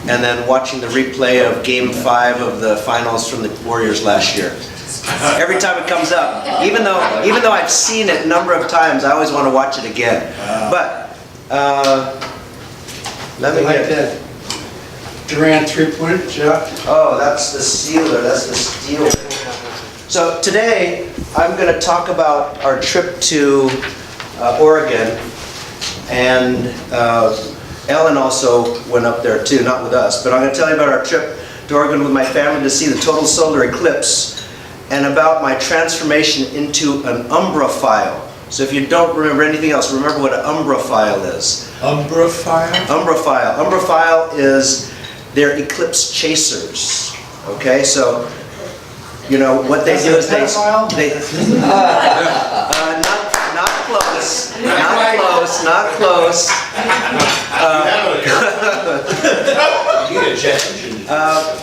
and then watching the replay of Game 5 of the finals from the Warriors last year. Every time it comes up, even though I've seen it a number of times, I always want to watch it again. But let me get that Durant three-pointer shot. Oh, that's the sealer. That's the steel. So today I'm going to talk about our trip to Oregon, and Ellen also went up there too, not with us. But I'm going to tell you about our trip to Oregon with my family to see the total solar eclipse, and about my transformation into an umbrophile. So if you don't remember anything else, remember what an umbrophile is. Umbrophile? Umbrophile. Umbrophile is they're eclipse chasers. Okay, so you know what they do is they not close, not close.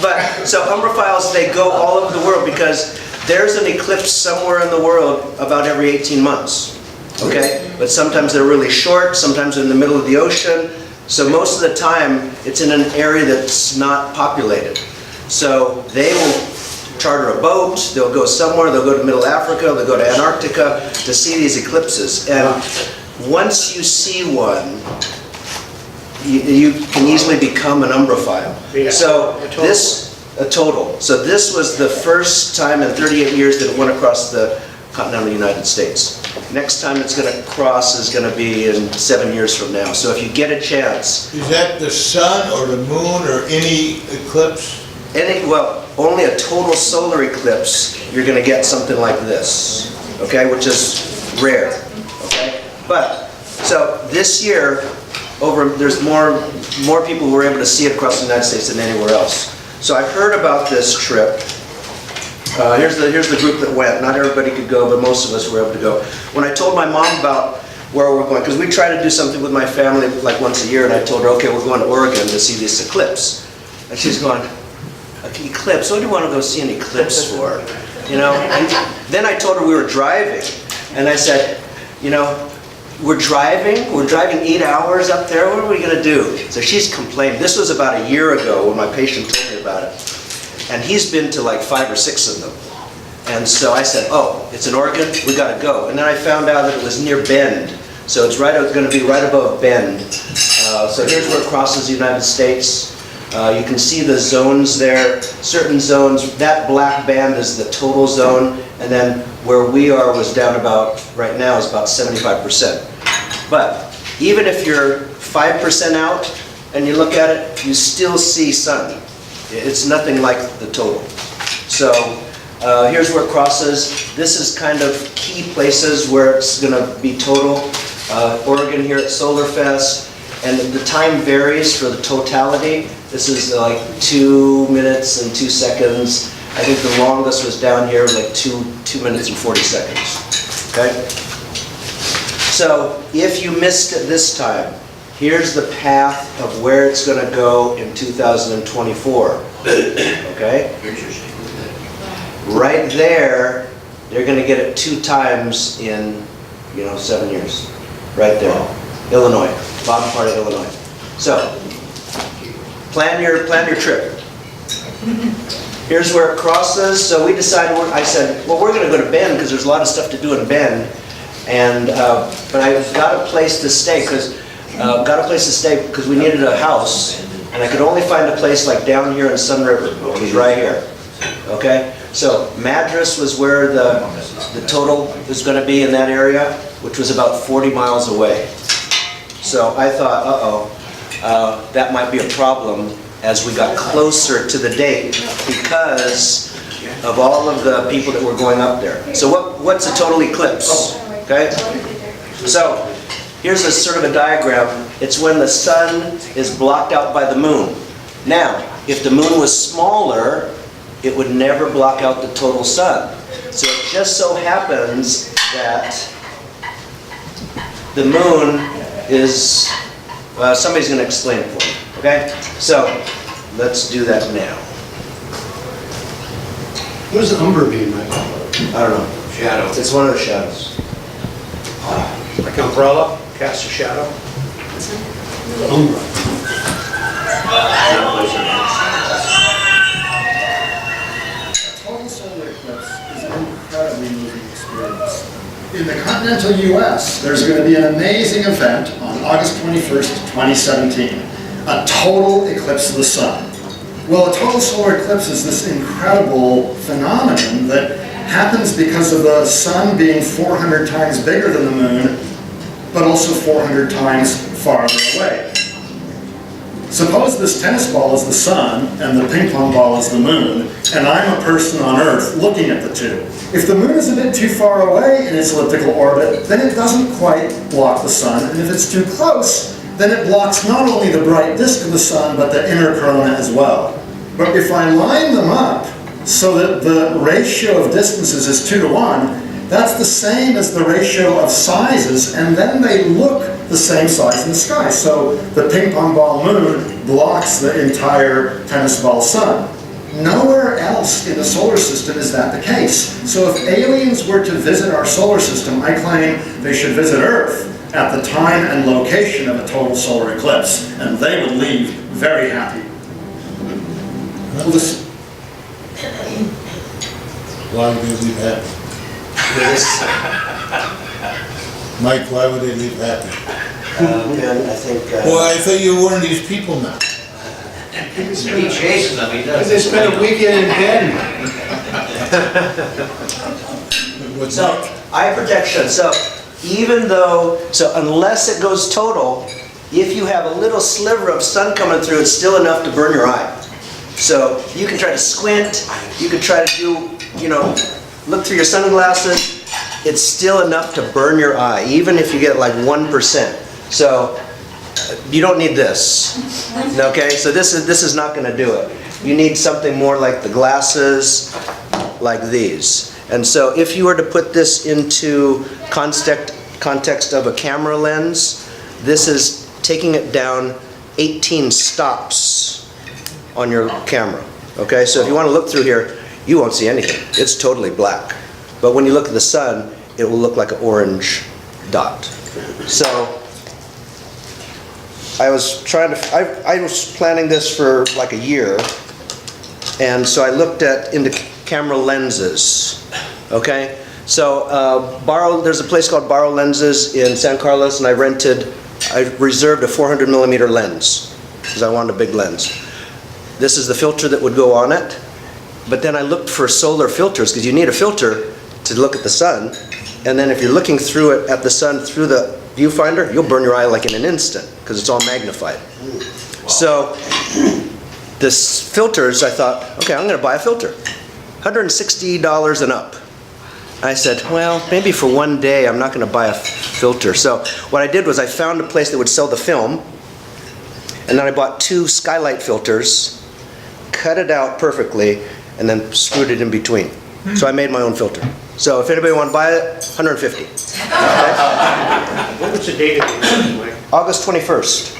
But so umbrophiles, they go all over the world because there's an eclipse somewhere in the world about every 18 months. Okay, but sometimes they're really short, sometimes they're in the middle of the ocean. So most of the time it's in an area that's not populated. So they will charter a boat, they'll go somewhere, they'll go to Middle Africa, they'll go to Antarctica to see these eclipses. And once you see one, you can easily become an umbrophile. So a total. So this was the first time in 38 years that it went across the continental United States. Next time it's going to cross is going to be in 7 years from now. So if you get a chance. Is that the sun or the moon or any eclipse? Well, only a total solar eclipse, you're going to get something like this, okay, which is rare, okay? But, so this year, there's more people who were able to see it across the United States than anywhere else. So I heard about this trip. Here's the group that went. Not everybody could go, but most of us were able to go. When I told my mom about where we're going, because we try to do something with my family like once a year, and I told her, okay, we're going to Oregon to see this eclipse. And she's going, an eclipse? What do you want to go see an eclipse for? You know? And then I told her we were driving, and I said, you know, we're driving 8 hours up there, what are we going to do? So she's complaining. This was about a year ago when my patient told me about it. And he's been to like 5 or 6 of them. And so I said, oh, it's in Oregon, we got to go. And then I found out that it was near Bend. So it's going to be right above Bend. So here's where it crosses the United States. You can see the zones there, certain zones. That black band is the total zone, and then where we are was down about, right now is about 75%. But even if you're 5% out and you look at it, you still see sun. It's nothing like the total. So here's where it crosses. This is kind of key places where it's going to be total. Oregon here at Solar Fest. And the time varies for the totality. This is like 2 minutes and 2 seconds. I think the longest was down here, like 2 minutes and 40 seconds. Okay? So if you missed it this time, here's the path of where it's going to go in 2024. Okay? Right there, they're going to get it 2 times in, 7 years. Right there. Illinois, bottom part of Illinois. So, plan your trip. Here's where it crosses. So we decided, I said, well, we're going to go to Bend because there's a lot of stuff to do in Bend. And but I got a place to stay because we needed a house, and I could only find a place like down here in Sun River, which was right here. Okay, so Madras was where the total was going to be in that area, which was about 40 miles away. So I thought, that might be a problem as we got closer to the date because of all of the people that were going up there. So what's a total eclipse? Okay, so here's a sort of a diagram. It's when the sun is blocked out by the moon. Now, if the moon was smaller, it would never block out the total sun. So it just so happens that the moon is, somebody's going to explain it for me, okay? So, let's do that now. What does umber mean, Mike? I don't know. Shadow. It's one of the shadows. Like umbrella, cast a shadow. Umbra. Total solar eclipse is an incredibly moving experience. In the continental US, there's going to be an amazing event on August 21st, 2017. A total eclipse of the sun. Well, a total solar eclipse is this incredible phenomenon that happens because of the sun being 400 times bigger than the moon, but also 400 times farther away. Suppose this tennis ball is the sun and the ping pong ball is the moon, and I'm a person on Earth looking at the two. If the moon is a bit too far away in its elliptical orbit, then it doesn't quite block the sun, and if it's too close, then it blocks not only the bright disk of the sun, but the inner corona as well. But if I line them up so that the ratio of distances is 2 to 1, that's the same as the ratio of sizes, and then they look the same size in the sky. So the ping pong ball moon blocks the entire tennis ball sun. Nowhere else in the solar system is that the case. So if aliens were to visit our solar system, I claim they should visit Earth at the time and location of a total solar eclipse, and they would leave very happy. Well, this, Why would they leave happy? Mike, why would they leave happy? And I think, Well, I thought you were one of these people now. He chases them, he does. They spent a weekend in bed. What's so, Mike? eye protection, so even though, so unless it goes total, if you have a little sliver of sun coming through, it's still enough to burn your eye. So you can try to squint, you can try to do, look through your sunglasses, it's still enough to burn your eye, even if you get like 1%. So you don't need this, okay? So this is not gonna do it. You need something more like the glasses, like these. And so if you were to put this into context of a camera lens, this is taking it down 18 stops on your camera, okay? So if you want to look through here, you won't see anything. It's totally black. But when you look at the sun, it will look like an orange dot. So I was planning this for like a year, and so I looked into camera lenses, okay? So there's a place called Borrow Lenses in San Carlos, and I reserved a 400 millimeter lens because I wanted a big lens. This is the filter that would go on it, but then I looked for solar filters because you need a filter to look at the sun, and then if you're looking through it at the sun through the viewfinder, you'll burn your eye like in an instant because it's all magnified. So this filters, I thought, okay, I'm going to buy a filter, $160 and up. I said, well, maybe for one day I'm not going to buy a filter. So what I did was I found a place that would sell the film, and then I bought 2 skylight filters, cut it out perfectly, and then screwed it in between. So I made my own filter. So if anybody want to buy it, $150. Okay? What was the date of it, Mike? August 21st.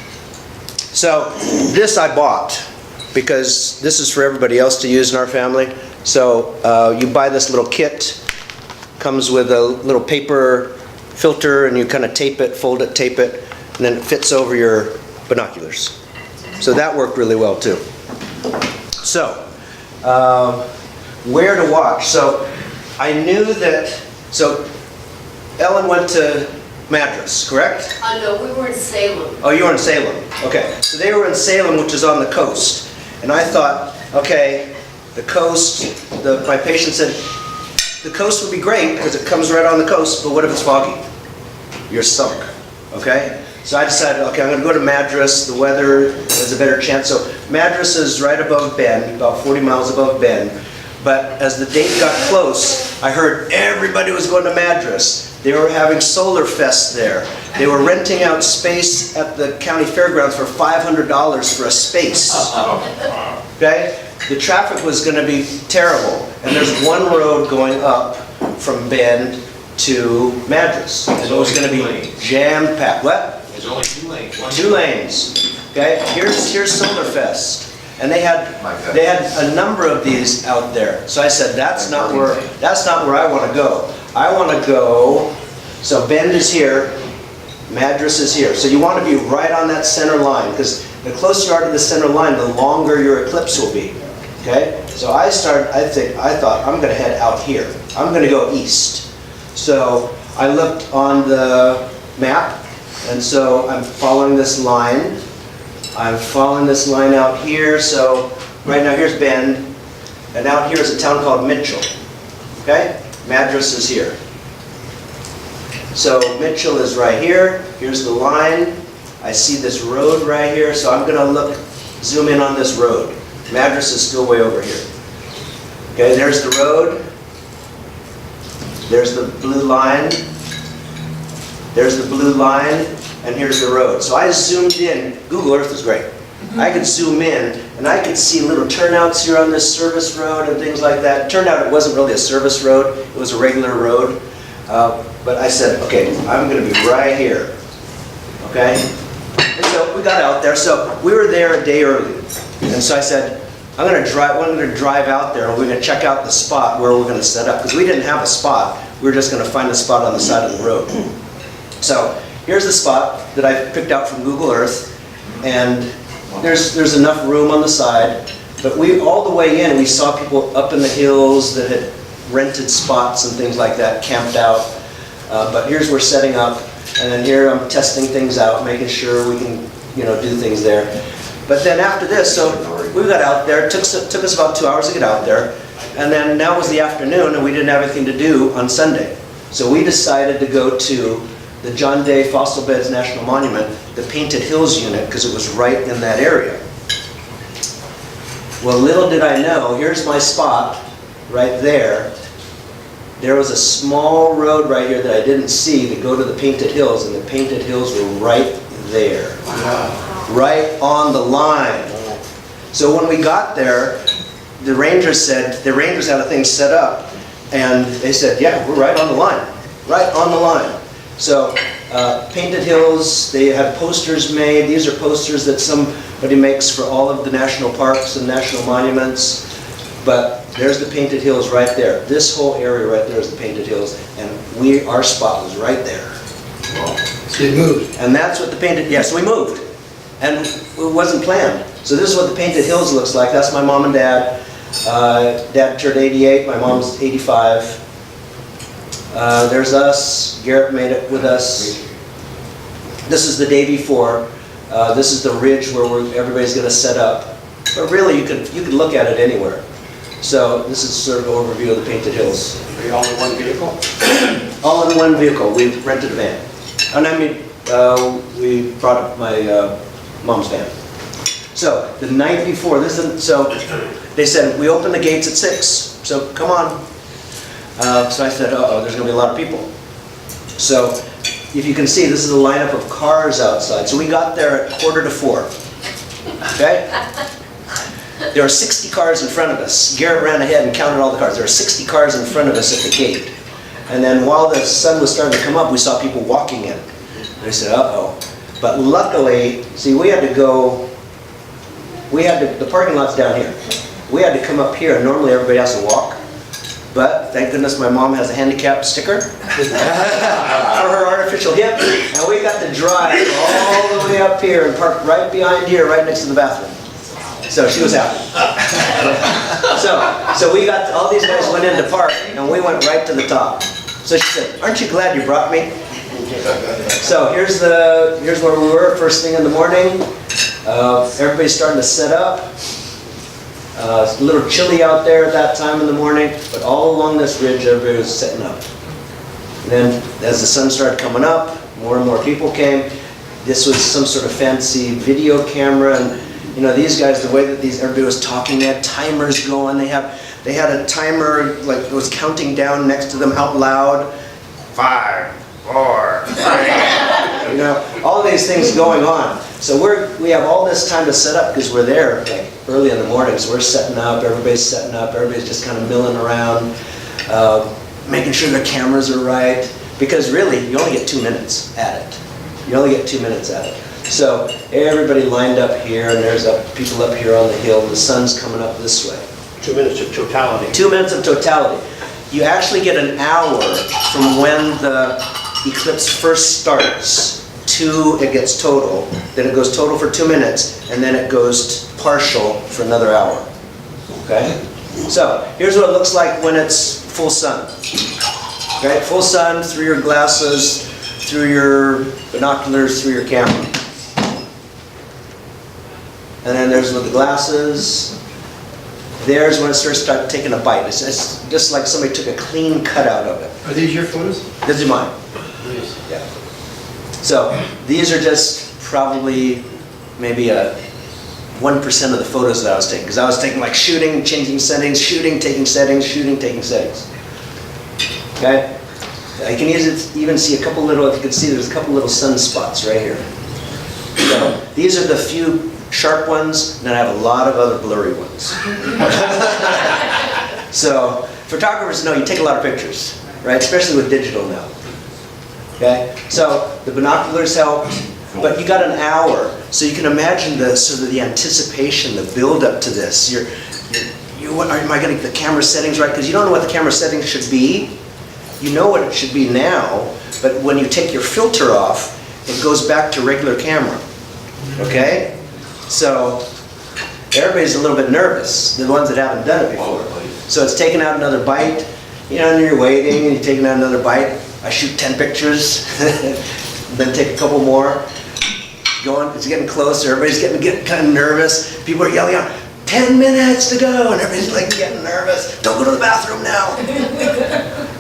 So this I bought because this is for everybody else to use in our family. So you buy this little kit, comes with a little paper filter, and you kind of tape it, fold it, tape it, and then it fits over your binoculars. So that worked really well too. So where to watch? So I knew that, so Ellen went to Madras, correct? No, we were in Salem. Oh, you were in Salem. Okay. So they were in Salem, which is on the coast. And I thought, okay, the coast, my patient said, the coast would be great because it comes right on the coast, but what if it's foggy? You're sunk, okay? So I decided, okay, I'm going to go to Madras. The weather has a better chance. So Madras is right above Bend, about 40 miles above Bend. But as the date got close, I heard everybody was going to Madras. They were having Solar Fest there. They were renting out space at the county fairgrounds for $500 for a space. Okay? The traffic was going to be terrible. And there's one road going up from Bend to Madras. And it was going to be jam-packed. What? There's only 2 lanes. 2 lanes. Okay? Here's Solar Fest. And they had a number of these out there. So I said, that's not where I want to go. I want to go, so Bend is here, Madras is here. So you want to be right on that center line, because the closer you are to the center line, the longer your eclipse will be. Okay? So I thought, I'm gonna head out here. I'm gonna go east. So I looked on the map, and so I'm following this line. I'm following this line out here, so right now here's Bend, and out here is a town called Mitchell. Okay? Madras is here. So Mitchell is right here. Here's the line. I see this road right here, so I'm gonna zoom in on this road. Madras is still way over here. Okay, there's the road. There's the blue line. There's the blue line, and here's the road. So I zoomed in. Google Earth is great. I could zoom in, and I could see little turnouts here on this service road and things like that. It turned out it wasn't really a service road. It was a regular road. But I said, okay, I'm going to be right here. Okay? And so we got out there. So we were there a day early. And so I said, I'm going to drive out there, and we're going to check out the spot where we're going to set up. Because we didn't have a spot. We were just going to find a spot on the side of the road. So here's the spot that I picked out from Google Earth. And there's enough room on the side. But all the way in, we saw people up in the hills that had rented spots and things like that, camped out. But here's we're setting up. And then here I'm testing things out, making sure we can, do things there. But then after this, so we got out there. It took us about 2 hours to get out there. And then now was the afternoon, and we didn't have anything to do on Sunday. So we decided to go to the John Day Fossil Beds National Monument, the Painted Hills unit, because it was right in that area. Well, little did I know, here's my spot right there. There was a small road right here that I didn't see to go to the Painted Hills, and the Painted Hills were right there. Wow. Right on the line. So when we got there, the rangers had a thing set up, and they said, yeah, we're right on the line. Right on the line. So Painted Hills, they have posters made. These are posters that somebody makes for all of the national parks and national monuments. But there's the Painted Hills right there. This whole area right there is the Painted Hills, and our spot was right there. Wow. So you moved. And that's what so we moved. And it wasn't planned. So this is what the Painted Hills looks like. That's my mom and dad. Dad turned 88, my mom's 85. There's us. Garrett made it with us. This is the day before. This is the ridge where everybody's going to set up. But really, you could look at it anywhere. So this is sort of an overview of the Painted Hills. Are you all in one vehicle? All in one vehicle. We rented a van. And I mean, we brought up my mom's van. So the night before, so they said, we open the gates at 6, so come on. So I said, uh-oh, there's going to be a lot of people. So if you can see, this is a lineup of cars outside. So we got there at 3:45. Okay? There were 60 cars in front of us. Garrett ran ahead and counted all the cars. There were 60 cars in front of us at the gate. And then while the sun was starting to come up, we saw people walking in. And I said, uh-oh. But luckily, see, the parking lot's down here. We had to come up here, and normally everybody has to walk. But thank goodness my mom has a handicap sticker for her artificial hip. And we got to drive all the way up here and park right behind here, right next to the bathroom. So she was happy. So we got, all these guys went in to park, and we went right to the top. So she said, aren't you glad you brought me? So here's where we were first thing in the morning. Everybody's starting to set up. It's a little chilly out there at that time in the morning, but all along this ridge everybody was setting up. And then as the sun started coming up, more and more people came. This was some sort of fancy video camera, and these guys, the way that everybody was talking, they had timers going. They had a timer, like it was counting down next to them out loud. 5, 4, 3. All these things going on. So we have all this time to set up because we're there like early in the morning. So we're setting up. Everybody's setting up. Everybody's just kind of milling around, making sure the cameras are right. Because really, you only get 2 minutes at it. You only get 2 minutes at it. So everybody lined up here, and there's people up here on the hill, and the sun's coming up this way. 2 minutes of totality. 2 minutes of totality. You actually get an hour from when the eclipse first starts it gets total, then it goes total for 2 minutes, and then it goes partial for another hour. Okay? So, here's what it looks like when it's full sun. Okay, full sun through your glasses, through your binoculars, through your camera. And then there's with the glasses. There's when it starts taking a bite. It's just like somebody took a clean cut out of it. Are these your photos? This is mine. Nice. Yeah. So these are just probably maybe a 1% of the photos that I was taking, because I was taking like shooting, changing settings, shooting, taking settings, shooting, taking settings. Okay? I can even see a couple little, if you can see, there's a couple little sunspots right here. So these are the few sharp ones, and then I have a lot of other blurry ones. So photographers know you take a lot of pictures, right? Especially with digital now. Okay? So the binoculars help, but you got an hour, so you can imagine the anticipation, the build up to this. Am I getting the camera settings right? Because you don't know what the camera settings should be. You know what it should be now, but when you take your filter off, it goes back to regular camera. Okay? So everybody's a little bit nervous, the ones that haven't done it before. So it's taking out another bite, you know, and you're waiting, and you're taking out another bite. I shoot 10 pictures, then take a couple more. It's getting closer, everybody's getting kind of nervous. People are yelling out, 10 minutes to go, and everybody's like getting nervous. Don't go to the bathroom now.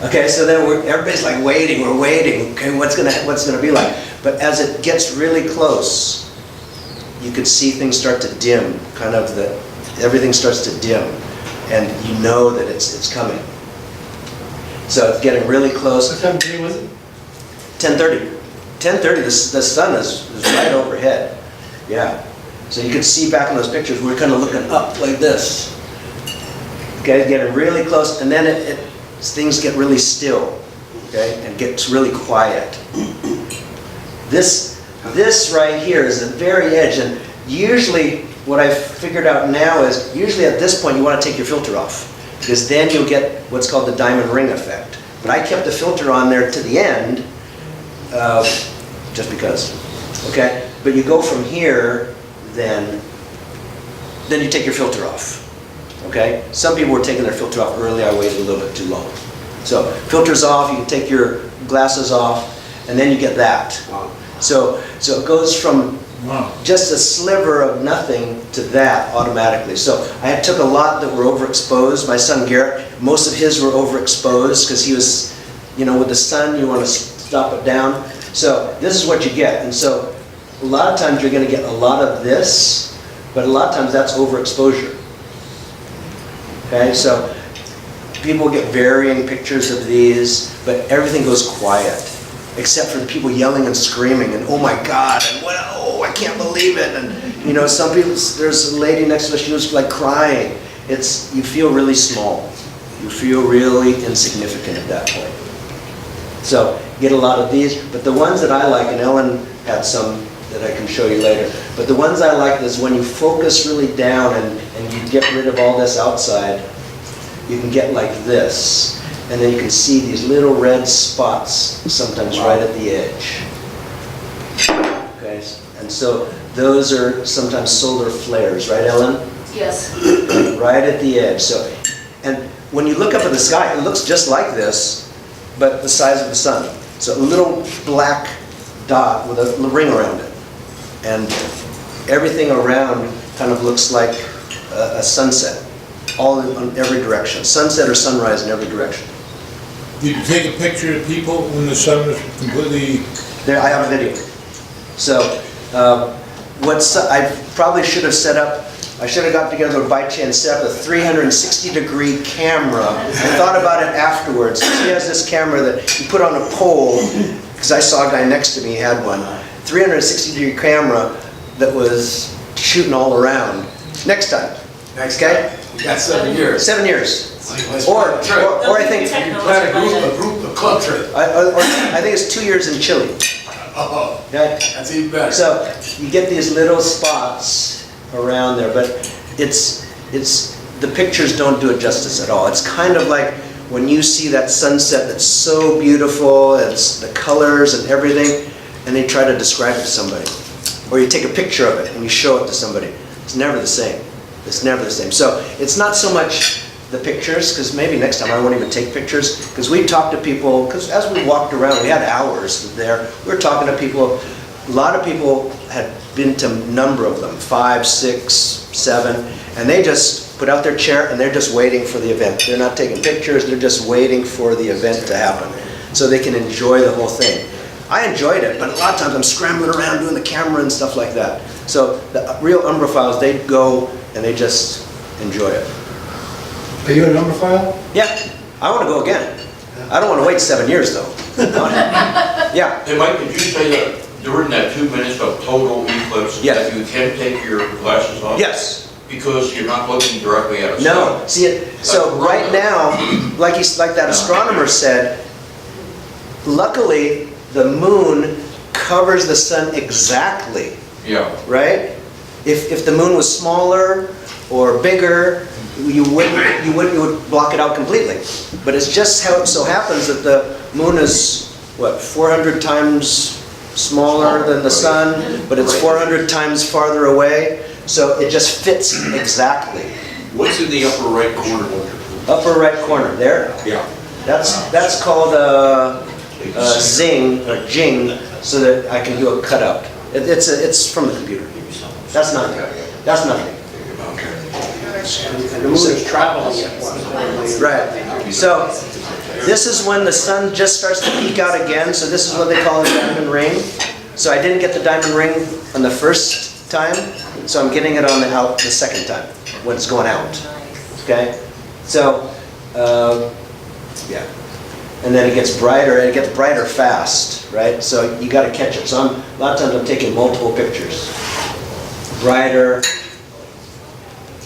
Okay, so then everybody's like waiting, we're waiting. Okay, what's gonna be like? But as it gets really close, you could see things start to dim, everything starts to dim, and you know that it's coming. So it's getting really close. What time of day was it? 10:30. 10:30, the sun is right overhead. Yeah. So you could see back in those pictures, we're kind of looking up like this. Okay, getting really close, and then things get really still. Okay, and gets really quiet. This right here is the very edge, and usually what I've figured out now is, usually at this point you want to take your filter off, because then you'll get what's called the diamond ring effect. But I kept the filter on there to the end, just because. Okay, but you go from here, then you take your filter off. Okay, some people were taking their filter off early. I waited a little bit too long. So filter's off. You can take your glasses off, and then you get that. So it goes from just a sliver of nothing to that automatically. So I took a lot that were overexposed. My son Garrett, most of his were overexposed because he was, with the sun, you want to stop it down. So this is what you get. And so a lot of times you're going to get a lot of this, but a lot of times that's overexposure. Okay, so people get varying pictures of these, but everything goes quiet, except for the people yelling and screaming and oh my God, and I can't believe it, and some people, there's a lady next to us, she was like crying. You feel really small. You feel really insignificant at that point. So get a lot of these, but the ones that I like, and Ellen had some that I can show you later, but the ones I like is when you focus really down and you get rid of all this outside, you can get like this, and then you can see these little red spots sometimes right at the edge. Okay, and so those are sometimes solar flares, right, Ellen? Yes. Right at the edge. So, and when you look up at the sky, it looks just like this, but the size of the sun. So a little black dot with a ring around it, and everything around kind of looks like a sunset, all in every direction. Sunset or sunrise in every direction. Did you take a picture of people when the sun was completely... There, I have a video. So, I probably should have set up, I should have got together with Baiche and set up a 360-degree camera and thought about it afterwards. He has this camera that he put on a pole, because I saw a guy next to me, he had one. 360-degree camera that was shooting all around. Next time. Next Okay? We got 7 years. 7 years. Let's Or plan a trip. I think, You plan a club trip. I think it's 2 years in Chile. Oh, Okay? that's even better. So you get these little spots around there, but the pictures don't do it justice at all. It's kind of like when you see that sunset that's so beautiful, it's the colors and everything, and they try to describe it to somebody. Or you take a picture of it and you show it to somebody. It's never the same. It's never the same. So it's not so much the pictures, because maybe next time I won't even take pictures, because we talked to people, because as we walked around, we had hours there, we were talking to people. A lot of people had been to a number of them, 5, 6, 7, and they just put out their chair and they're just waiting for the event. They're not taking pictures, they're just waiting for the event to happen so they can enjoy the whole thing. I enjoyed it, but a lot of times I'm scrambling around doing the camera and stuff like that. So the real umbrophiles, they go and they just enjoy it. Are you an umbrophile? Yeah, I want to go again. I don't want to wait 7 years though. Yeah. Hey Mike, did you say that during that 2 minutes of total eclipse, Yes. that you can take your glasses off? Yes. Because you're not looking directly at a sun? No. See, so right now, like that astronomer said, luckily the moon covers the sun exactly, Yeah. right? If the moon was smaller or bigger, you would block it out completely. But it's just how it so happens that the moon is, what, 400 times smaller than the sun, but it's 400 times farther away, so it just fits exactly. What's in the upper right corner? Upper right corner, there? Yeah. That's called a zing, or jing, so that I can do a cutout. It's from the computer. That's nothing. That's nothing. And the moon is traveling at once. Right. So this is when the sun just starts to peek out again. So this is what they call a diamond ring. So I didn't get the diamond ring on the first time, so I'm getting it on the second time when it's going out. Okay. So yeah. And then it gets brighter. And it gets brighter fast, right? So you got to catch it. So a lot of times I'm taking multiple pictures. Brighter.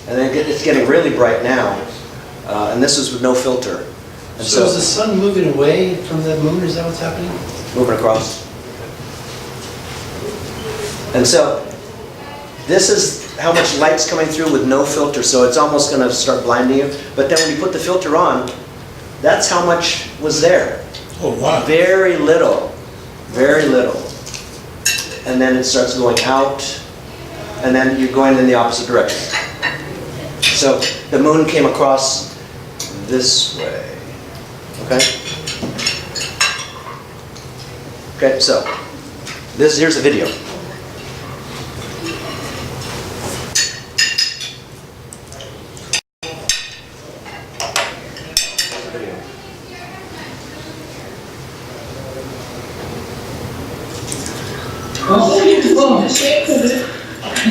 And then it's getting really bright now, and this is with no filter. And So is the sun moving away from the moon? Is that what's happening? moving across. And so this is how much light's coming through with no filter, so it's almost going to start blinding you. But then when you put the filter on, that's how much was there. Oh, wow. Very little, very little. And then it starts going out, and then you're going in the opposite direction. So the moon came across this way, okay? Okay, so here's a video. Oh, you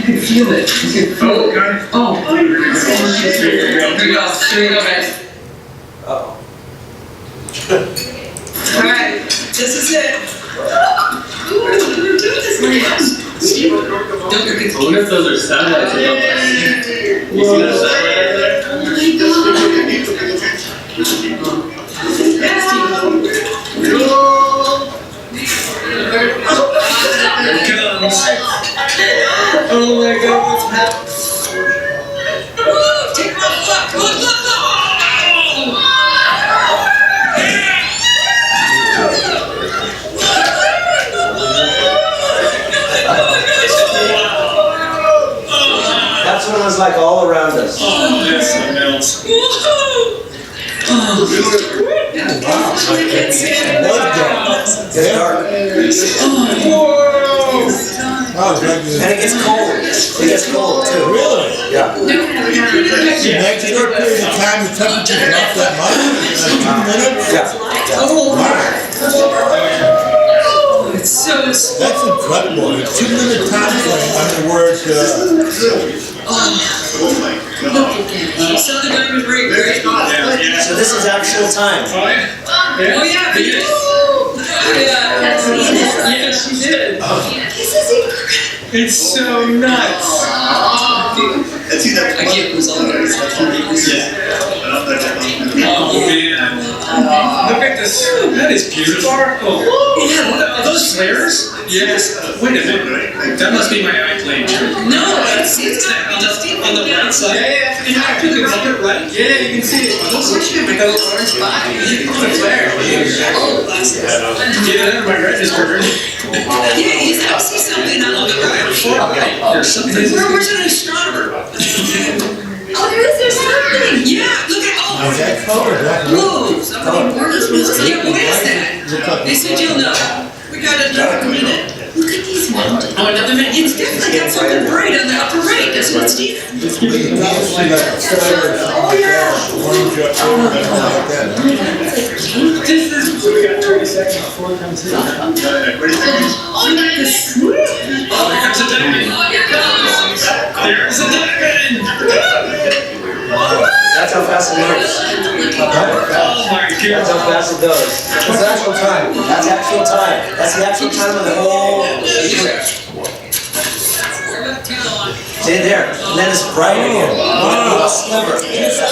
can feel it. You can feel it. Oh. Here we go. Guys. Uh-oh. All right, this is it. I wonder if those are satellites or not. You see that satellite there? Oh my God, what's happening? Take my foot. Look. That's what it was like all around us. Oh, that's something else. It's dark. Oh, God, And it gets cold. It gets cold too. really? Yeah. In that short period of time, the temperature dropped that much? In 2 minutes? Yeah. Wow. It's so That's incredible. In a 2-minute time frame, under words, Look at that. You saw the diamond ring, right? So this is actual time. Oh yeah, but you. Yeah, she did. This is incredible. It's so nuts. I can't lose all of this. Oh man. Look at this. That is beautiful. Yeah, Are those flares? Yes, wait a minute. That must be my eye plane trick. No, it's on the right side. Yeah, and I took it up right. Yeah, you can see it. Those are shit with those orange spot. It's a flare. Yeah, my register. Yeah, you see something on the right. There's something. Where's an astronomer? Oh, there's something. Yeah, look at Is that color, that whoa, something works. Yeah, what is that? They said you'll know. We got another minute. Look at these mountains. Oh, another minute. It's definitely got something bright on the upper right, doesn't it, Steve? Oh, yeah. Orange up there, like that, huh? This is. So we got 30 seconds before it comes in. Oh, nice. Oh, here comes a diamond. Oh, here comes. There's a diamond. That's how fast it moves. Oh my That's God. how fast it goes. That's actual time. That's actual time. That's the actual time of the whole eclipse. See there, and then it's bright again. Little sliver. I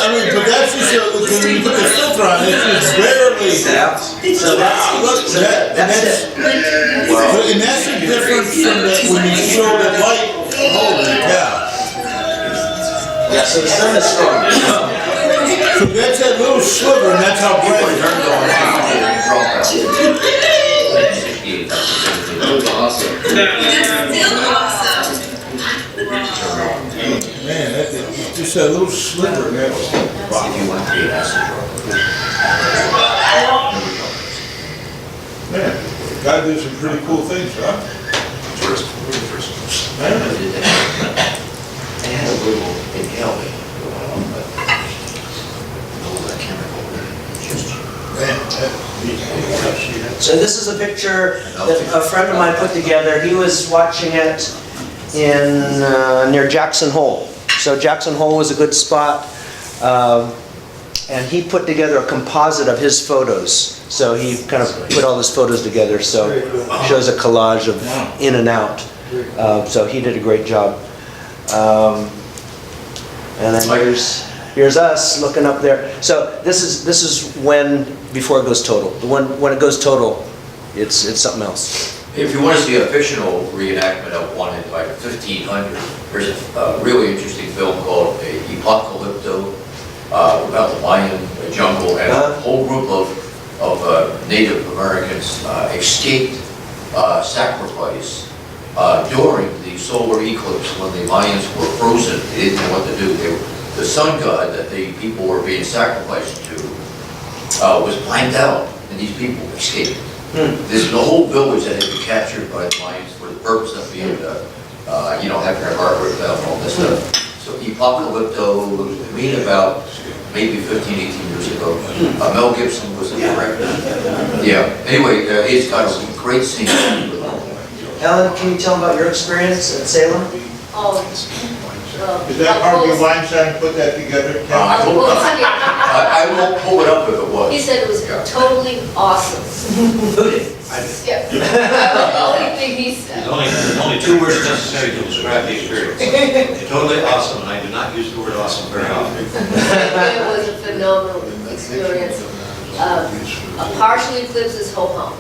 mean, but that's just, when you put the filter on, it's just barely. Yeah. So that's it. And that's the difference from when you show the light, holy cow. Yeah, so the sun is strong. So that's that little sliver, and that's how bright it is. That was awesome. Man, it's just that little sliver, man. Man, God did some pretty cool things, huh? They had a little inhaling for a while, but no chemical. So this is a picture that a friend of mine put together. He was watching it in near Jackson Hole. So Jackson Hole was a good spot, and he put together a composite of his photos. So he kind of put all his photos together. So it shows a collage of in and out. So he did a great job. And then here's us looking up there. So this is when before it goes total. When it goes total, it's something else. If you want to see a fictional reenactment of one in like 1500, there's a really interesting film called Apocalypto about the Mayan jungle, and a whole group of Native Americans escaped sacrifice during the solar eclipse when the Mayans were frozen. They didn't know what to do. The sun god that the people were being sacrificed to was blanked out, and these people escaped. This is the whole village that had been captured by the Mayans for the purpose of being, having their heart ripped out and all this stuff. So Apocalypto, I mean about maybe 15, 18 years ago. Mel Gibson was the director. Yeah, anyway, it's got a great scene. Ellen, can you tell about your experience at Salem? Is that Harvey Weinstein put that together? I won't pull it up if it was. He said it was totally awesome. Who did? Yeah. The only thing he said. There's only two words necessary to describe the experience. Totally awesome, and I do not use the word awesome very often. It was a phenomenal experience. A partial eclipse is ho-hum.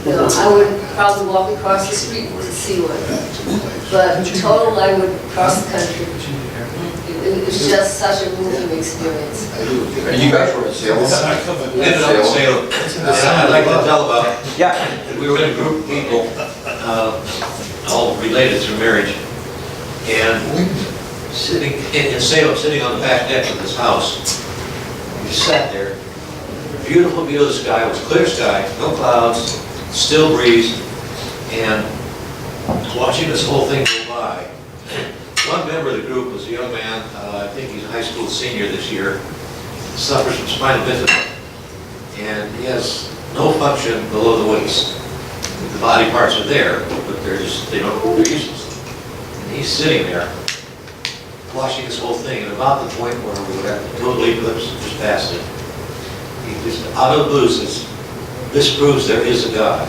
I would probably walk across the street to see one. But total, I would cross the country. It was just such a moving experience. And you guys were at Salem? Ended up in Salem. I'd like to tell about, Yeah. we were in a group of people, all related through marriage, and sitting in Salem, sitting on the back deck of this house. We sat there, beautiful view of the sky, it was clear sky, no clouds, still breeze, and watching this whole thing go by. One member of the group was a young man, I think he's a high school senior this year, suffers from spinal bifida, and he has no function below the waist. The body parts are there, but they're useless. And he's sitting there, watching this whole thing, and about the point where we got the total eclipse, just past it, he just out of the blue says, "This proves there is a God."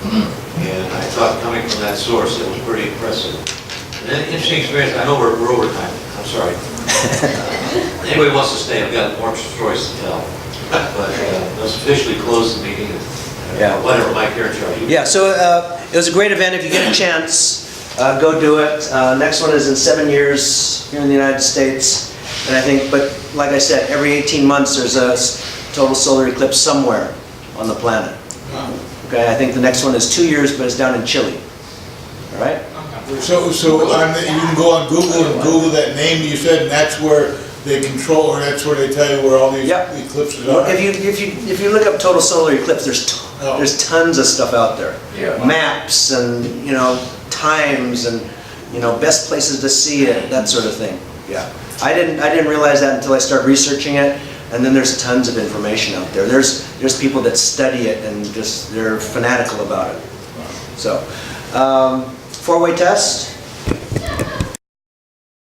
And I thought, coming from that source, it was pretty impressive. And then, interesting experience. I know we're over time. I'm sorry. Anybody wants to stay? I've got more stories to tell. But let's officially close the meeting at Yeah. Whatever my parents are. Yeah, so it was a great event. If you get a chance, go do it. Next one is in 7 years here in the United States. And I think, but like I said, every 18 months there's a total solar eclipse somewhere on the planet. Okay, I think the next one is 2 years, but it's down in Chile. All right? So you can go on Google and Google that name you said, and that's where they control, or that's where they tell you where all these Yep. eclipses Well, are? if you look up total solar eclipse, there's tons of stuff out there. Yeah. Maps and, times and, best places to see it, that sort of thing. Yeah. I didn't realize that until I started researching it, and then there's tons of information out there. There's people that study it and they're fanatical about it. So, 4-way test.